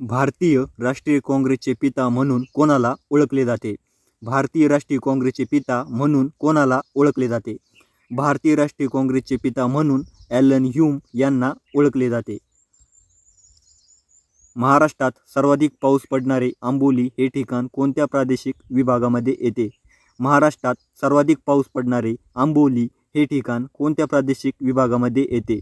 भारतीय राष्ट्रीय काँग्रेसचे पिता म्हणून कोणाला ओळखले जाते? भारतीय राष्ट्रीय काँग्रेसचे पिता म्हणून कोणाला ओळखले जाते? भारतीय राष्ट्रीय काँग्रेसचे पिता म्हणून ॲलन ह्यूम यांना ओळखले जाते. महाराष्ट्रात सर्वाधिक पाऊस पडणारे आंबोली हे ठिकाण कोणत्या प्रादेशिक विभागामध्ये येते? महाराष्ट्रात सर्वाधिक पाऊस पडणारे आंबोली हे ठिकाण कोणत्या प्रादेशिक विभागामध्ये येते?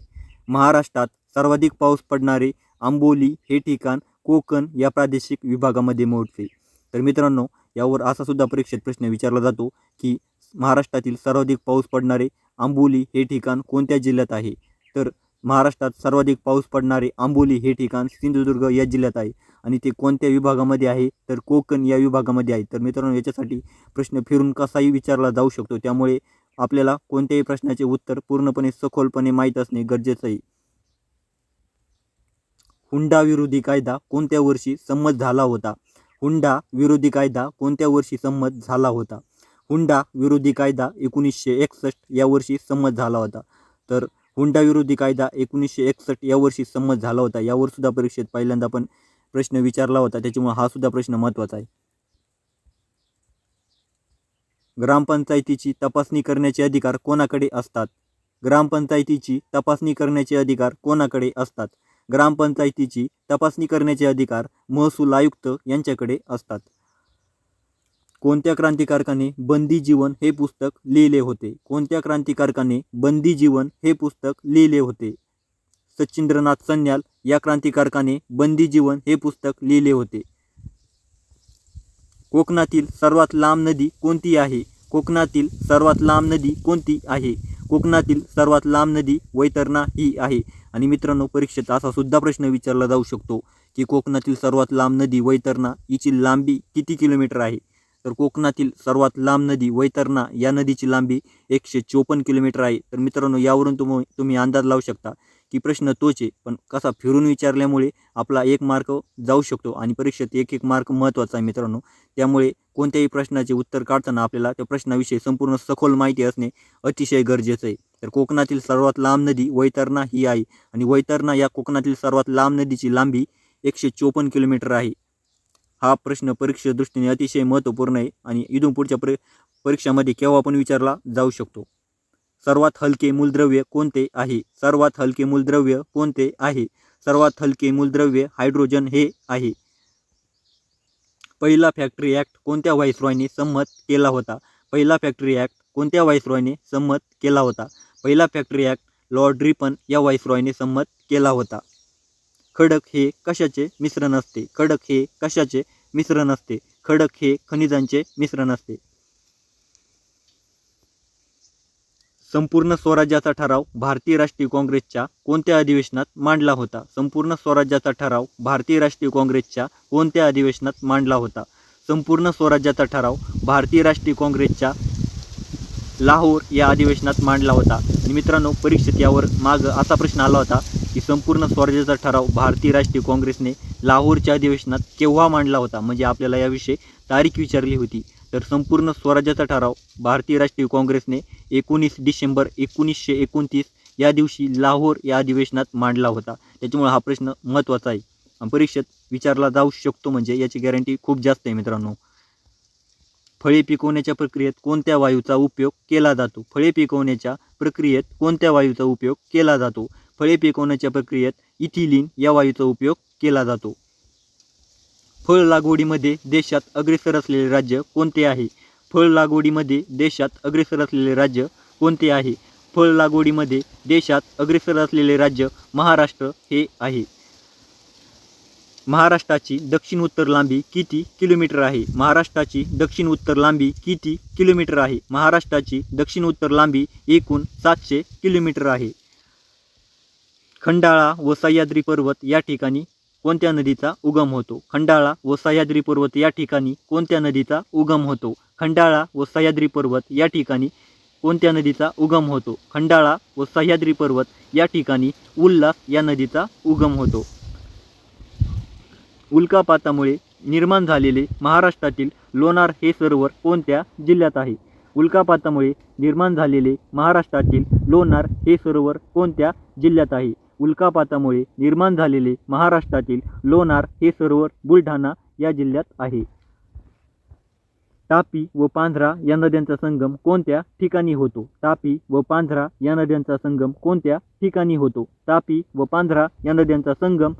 महाराष्ट्रात सर्वाधिक पाऊस पडणारे आंबोली हे ठिकाण कोकण या प्रादेशिक विभागामध्ये मोडते. तर मित्रांनो, यावर असा सुद्धा परीक्षेत प्रश्न विचारला जातो की महाराष्ट्रातील सर्वाधिक पाऊस पडणारे आंबोली हे ठिकाण कोणत्या जिल्ह्यात आहे? तर महाराष्ट्रात सर्वाधिक पाऊस पडणारे आंबोली हे ठिकाण सिंधुदुर्ग या जिल्ह्यात आहे आणि ते कोणत्या विभागामध्ये आहे? तर कोकण या विभागामध्ये आहे. तर मित्रांनो, याच्यासाठी प्रश्न फिरून कसाही विचारला जाऊ शकतो, त्यामुळे आपल्याला कोणत्याही प्रश्नाचे उत्तर पूर्णपणे सखोलपणे माहीत असणे गरजेचं आहे. हुंडा विरोधी कायदा कोणत्या वर्षी संमत झाला होता? हुंडा विरोधी कायदा कोणत्या वर्षी संमत झाला होता? हुंडा विरोधी कायदा 1961 या वर्षी संमत झाला होता. तर हुंडा विरोधी कायदा 1961 या वर्षी संमत झाला होता. यावर सुद्धा परीक्षेत पहिल्यांदा पण प्रश्न विचारला होता, त्याच्यामुळे हा सुद्धा प्रश्न महत्त्वाचा आहे. ग्रामपंचायतीची तपासणी करण्याचे अधिकार कोणाकडे असतात? ग्रामपंचायतीची तपासणी करण्याचे अधिकार कोणाकडे असतात? ग्रामपंचायतीची तपासणी करण्याचे अधिकार महसूल आयुक्त यांच्याकडे असतात. कोणत्या क्रांतिकारकाने बंदी जीवन हे पुस्तक लिहिले होते? कोणत्या क्रांतिकारकाने बंदी जीवन हे पुस्तक लिहिले होते? सचिंद्रनाथ सन्याल या क्रांतिकारकाने बंदी जीवन हे पुस्तक लिहिले होते. कोकणातील सर्वात लांब नदी कोणती आहे? कोकणातील सर्वात लांब नदी कोणती आहे? कोकणातील सर्वात लांब नदी वैतरणा ही आहे. आणि मित्रांनो, परीक्षेत असा सुद्धा प्रश्न विचारला जाऊ शकतो की कोकणातील सर्वात लांब नदी वैतरणा हिची लांबी किती किलोमीटर आहे? तर कोकणातील सर्वात लांब नदी वैतरणा या नदीची लांबी 154 किलोमीटर आहे. तर मित्रांनो, यावरून तुम्ही अंदाज लावू शकता की प्रश्न तोच आहे, पण कसा फिरून विचारल्यामुळे आपला 1 मार्क जाऊ शकतो आणि परीक्षेत 1 मार्क महत्त्वाचा आहे मित्रांनो. त्यामुळे कोणत्याही प्रश्नाचे उत्तर काढताना आपल्याला त्या प्रश्नाविषयी संपूर्ण सखोल माहिती असणे अतिशय गरजेचं आहे. तर कोकणातील सर्वात लांब नदी वैतरणा ही आहे आणि वैतरणा या कोकणातील सर्वात लांब नदीची लांबी 154 किलोमीटर आहे. हा प्रश्न परीक्षेच्या दृष्टीने अतिशय महत्त्वपूर्ण आहे आणि इथून पुढच्या परीक्षामध्ये केव्हा पण विचारला जाऊ शकतो. सर्वात हलके मूलद्रव्य कोणते आहे? सर्वात हलके मूलद्रव्य कोणते आहे? सर्वात हलके मूलद्रव्य हायड्रोजन हे आहे. पहिला फॅक्टरी ॲक्ट कोणत्या व्हाईसरॉयने संमत केला होता? पहिला फॅक्टरी ॲक्ट कोणत्या व्हाईसरॉयने संमत केला होता? पहिला फॅक्टरी ॲक्ट लॉर्ड रिपन या व्हाईसरॉयने संमत केला होता. खडक हे कशाचे मिश्रण असते? खडक हे कशाचे मिश्रण असते? खडक हे खनिजांचे मिश्रण असते. संपूर्ण स्वराज्याचा ठराव भारतीय राष्ट्रीय काँग्रेसच्या कोणत्या अधिवेशनात मांडला होता? संपूर्ण स्वराज्याचा ठराव भारतीय राष्ट्रीय काँग्रेसच्या कोणत्या अधिवेशनात मांडला होता? संपूर्ण स्वराज्याचा ठराव भारतीय राष्ट्रीय काँग्रेसच्या लाहोर या अधिवेशनात मांडला होता. आणि मित्रांनो, परीक्षेत यावर असा प्रश्न आला होता की संपूर्ण स्वराज्याचा ठराव भारतीय राष्ट्रीय काँग्रेसने लाहोरच्या अधिवेशनात केव्हा मांडला होता? म्हणजे आपल्याला याविषयी तारीख विचारली होती. तर संपूर्ण स्वराज्याचा ठराव भारतीय राष्ट्रीय काँग्रेसने 19 डिसेंबर 1929 या दिवशी लाहोर या अधिवेशनात मांडला होता. त्याच्यामुळे हा प्रश्न महत्त्वाचा आहे आणि परीक्षेत विचारला जाऊ शकतो, म्हणजे याची गॅरंटी खूप जास्त आहे मित्रांनो. फळे पिकवण्याच्या प्रक्रियेत कोणत्या वायूचा उपयोग केला जातो? फळे पिकवण्याच्या प्रक्रियेत कोणत्या वायूचा उपयोग केला जातो? फळे पिकवण्याच्या प्रक्रियेत इथिलीन या वायूचा उपयोग केला जातो. फळ लागवडीमध्ये देशात अग्रेसर असलेले राज्य कोणते आहे? फळ लागवडीमध्ये देशात अग्रेसर असलेले राज्य कोणते आहे? फळ लागवडीमध्ये देशात अग्रेसर असलेले राज्य महाराष्ट्र हे आहे. महाराष्ट्राची दक्षिण उत्तर लांबी किती किलोमीटर आहे? महाराष्ट्राची दक्षिण उत्तर लांबी किती किलोमीटर आहे? महाराष्ट्राची दक्षिण उत्तर लांबी एकूण 700 किलोमीटर आहे. खंडाळा व सह्याद्री पर्वत या ठिकाणी कोणत्या नदीचा उगम होतो? खंडाळा व सह्याद्री पर्वत या ठिकाणी कोणत्या नदीचा उगम होतो? खंडाळा व सह्याद्री पर्वत या ठिकाणी कोणत्या नदीचा उगम होतो? खंडाळा व सह्याद्री पर्वत या ठिकाणी उल्हास या नदीचा उगम होतो. उल्कापातामुळे निर्माण झालेले महाराष्ट्रातील लोणार हे सरोवर कोणत्या जिल्ह्यात आहे? उल्कापातामुळे निर्माण झालेले महाराष्ट्रातील लोणार हे सरोवर कोणत्या जिल्ह्यात आहे? उल्कापातामुळे निर्माण झालेले महाराष्ट्रातील लोणार हे सरोवर बुलढाणा या जिल्ह्यात आहे. तापी व पांझरा या नद्यांचा संगम कोणत्या ठिकाणी होतो? तापी व पांझरा या नद्यांचा संगम कोणत्या ठिकाणी होतो? तापी व पांझरा या नद्यांचा संगम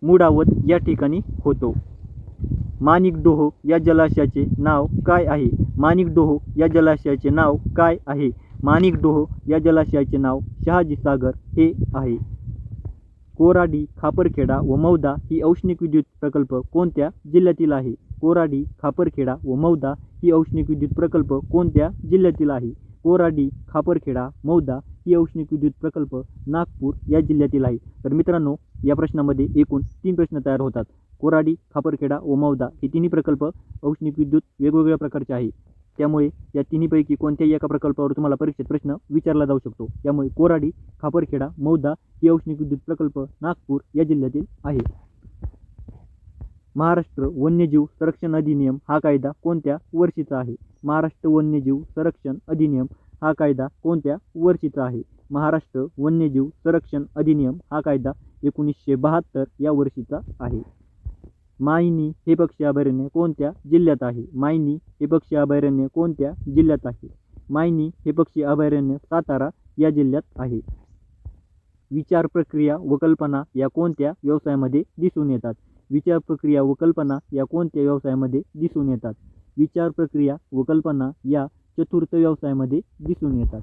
मुडावत या ठिकाणी होतो. माणिकडोह या जलाशयाचे नाव काय आहे? माणिकडोह या जलाशयाचे नाव काय आहे? माणिकडोह या जलाशयाचे नाव शहाजीसागर हे आहे. कोराडी, खापरखेडा व मौदा ही औष्णिक विद्युत प्रकल्प कोणत्या जिल्ह्यातील आहे? कोराडी, खापरखेडा व मौदा ही औष्णिक विद्युत प्रकल्प कोणत्या जिल्ह्यातील आहे? कोराडी, खापरखेडा, मौदा ही औष्णिक विद्युत प्रकल्प नागपूर या जिल्ह्यातील आहे. तर मित्रांनो, या प्रश्नामध्ये एकूण 3 प्रश्न तयार होतात. कोराडी, खापरखेडा व मौदा हे तिन्ही प्रकल्प औष्णिक विद्युत वेगवेगळ्या प्रकारचे आहे. त्यामुळे या तिन्हीपैकी कोणत्याही एका प्रकल्पावर तुम्हाला परीक्षेत प्रश्न विचारला जाऊ शकतो. त्यामुळे कोराडी, खापरखेडा, मौदा ही औष्णिक विद्युत प्रकल्प नागपूर या जिल्ह्यातील आहे. महाराष्ट्र वन्यजीव संरक्षण अधिनियम हा कायदा कोणत्या वर्षीचा आहे? महाराष्ट्र वन्यजीव संरक्षण अधिनियम हा कायदा कोणत्या वर्षीचा आहे? महाराष्ट्र वन्यजीव संरक्षण अधिनियम हा कायदा 1972 या वर्षीचा आहे. मायनी हे पक्षी अभयारण्य कोणत्या जिल्ह्यात आहे? मायनी हे पक्षी अभयारण्य कोणत्या जिल्ह्यात आहे? मायनी हे पक्षी अभयारण्य सातारा या जिल्ह्यात आहे. विचार प्रक्रिया व कल्पना या कोणत्या व्यवसायामध्ये दिसून येतात? विचार प्रक्रिया व कल्पना या कोणत्या व्यवसायामध्ये दिसून येतात? विचार प्रक्रिया व कल्पना या चतुर्थ व्यवसायामध्ये दिसून येतात.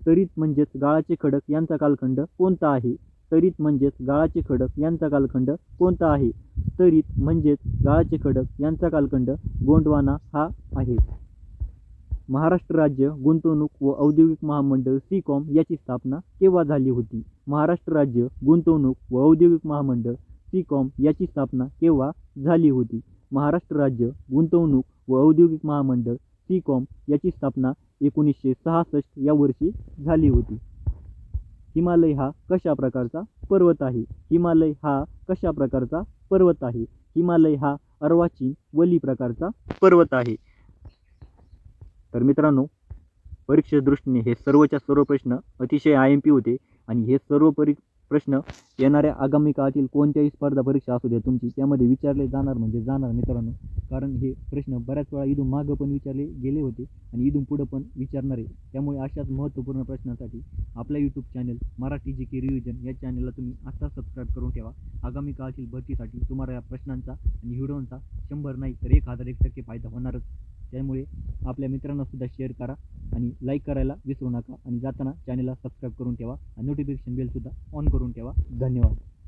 तरीत म्हणजेच गाळाचे खडक यांचा कालखंड कोणता आहे? तरीत म्हणजेच गाळाचे खडक यांचा कालखंड कोणता आहे? तरीत म्हणजेच गाळाचे खडक यांचा कालखंड गोंडवाना हा आहे. महाराष्ट्र राज्य गुंतवणूक व औद्योगिक महामंडळ SECOM याची स्थापना केव्हा झाली होती? महाराष्ट्र राज्य गुंतवणूक व औद्योगिक महामंडळ SECOM याची स्थापना केव्हा झाली होती? महाराष्ट्र राज्य गुंतवणूक व औद्योगिक महामंडळ SECOM याची स्थापना 1966 या वर्षी झाली होती. हिमालय हा कशा प्रकारचा पर्वत आहे? हिमालय हा कशा प्रकारचा पर्वत आहे? हिमालय हा अर्वाचीन वली प्रकारचा पर्वत आहे. तर मित्रांनो, परीक्षेच्या दृष्टीने हे सर्वच्या सर्व प्रश्न अतिशय IMP होते आणि हे सर्व प्रश्न येणाऱ्या आगामी काळातील कोणत्याही स्पर्धा परीक्षा असू द्या तुमची, त्यामध्ये विचारले जाणार म्हणजे जाणार मित्रांनो. कारण हे प्रश्न बऱ्याच वेळा इथून मागं पण विचारले गेले होते आणि इथून पुढं पण विचारणार आहे. त्यामुळे अशाच महत्त्वपूर्ण प्रश्नांसाठी आपल्या YouTube channel Marathi GK revision या चॅनलला तुम्ही आता सबस्क्राईब करून ठेवा. आगामी काळातील भरतीसाठी तुम्हाला या प्रश्नांचा आणि व्हिडिओंचा 100 नाही तर 1001% फायदा होणारच. त्यामुळे आपल्या मित्रांना सुद्धा शेअर करा आणि लाईक करायला विसरू नका आणि जाताना चॅनलला सबस्क्राईब करून ठेवा आणि नोटिफिकेशन बेल सुद्धा ऑन करून ठेवा. धन्यवाद.